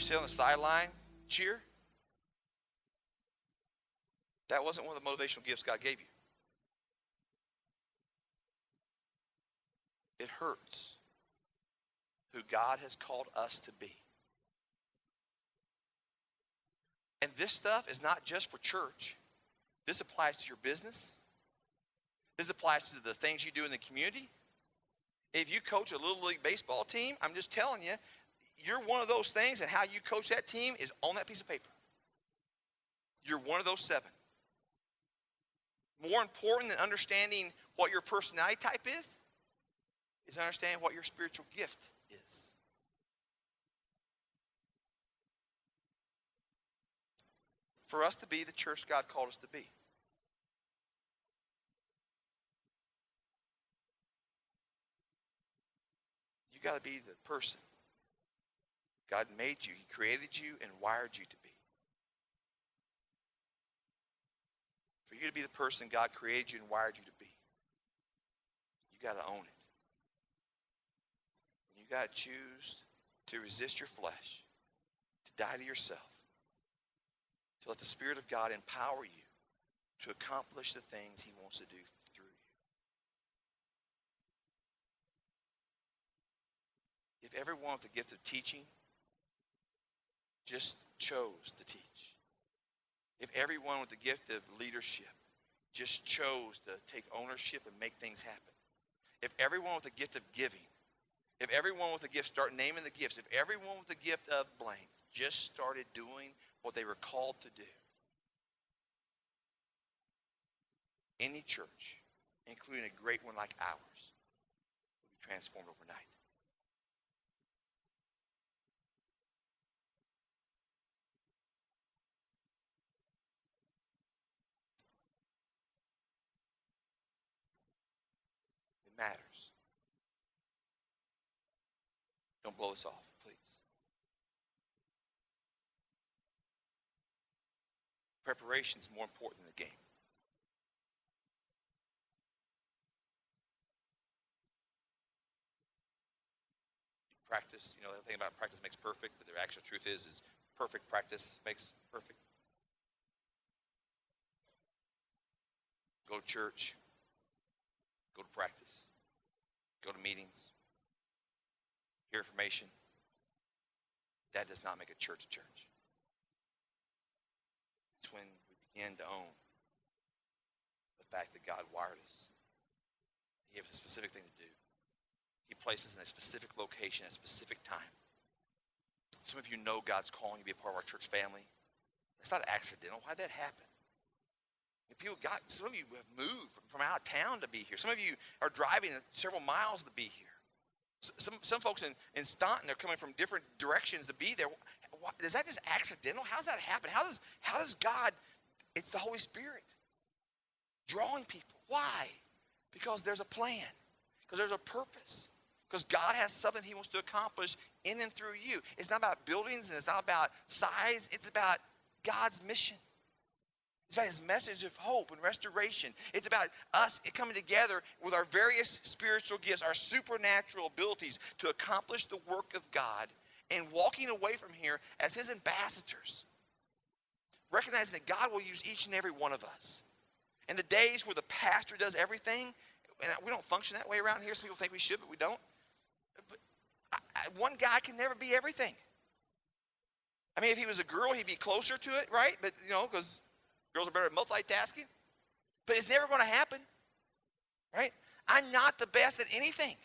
sit on the sideline, cheer. That wasn't one of the motivational gifts God gave you. It hurts who God has called us to be. And this stuff is not just for church. This applies to your business. This applies to the things you do in the community. If you coach a little league baseball team, I'm just telling you, you're one of those things, and how you coach that team is on that piece of paper. You're one of those 7. More important than understanding what your personality type is understanding what your spiritual gift is. For us to be the church God called us to be. You got to be the person God made you. He created you and wired you to be. For you to be the person God created you and wired you to be, you got to own it. You got to choose to resist your flesh, to die to yourself, to let the Spirit of God empower you to accomplish the things he wants to do through you. If everyone with the gift of teaching just chose to teach, if everyone with the gift of leadership just chose to take ownership and make things happen, if everyone with the gift of giving, if everyone with the gift, start naming the gifts, if everyone with the gift of blank just started doing what they were called to do, any church, including a great one like ours, will be transformed overnight. It matters. Don't blow this off, please. Preparation is more important than the game. Practice, the thing about practice makes perfect, but the actual truth is perfect practice makes perfect. Go to church. Go to practice. Go to meetings. Hear information. That does not make a church a church. It's when we begin to own the fact that God wired us. He gave us a specific thing to do. He places us in a specific location at a specific time. Some of you know God's calling you to be a part of our church family. It's not accidental. Why did that happen? Some of you have moved from out of town to be here. Some of you are driving several miles to be here. Some folks in Staunton are coming from different directions to be there. Is that just accidental? How does that happen? How does God, it's the Holy Spirit drawing people. Why? Because there's a plan. Because there's a purpose. Because God has something he wants to accomplish in and through you. It's not about buildings and it's not about size. It's about God's mission. It's about his message of hope and restoration. It's about us coming together with our various spiritual gifts, our supernatural abilities to accomplish the work of God and walking away from here as his ambassadors. Recognizing that God will use each and every one of us. In the days where the pastor does everything, and we don't function that way around here. Some people think we should, but we don't. But one guy can never be everything. I mean, if he was a girl, he'd be closer to it, right? But, because girls are better at multitasking. But it's never going to happen, right? I'm not the best at anything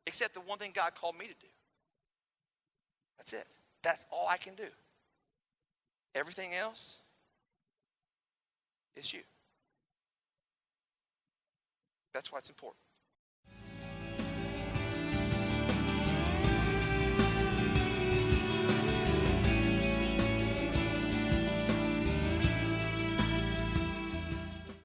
except the one thing God called me to do. That's it. That's all I can do. Everything else is you. That's why it's important.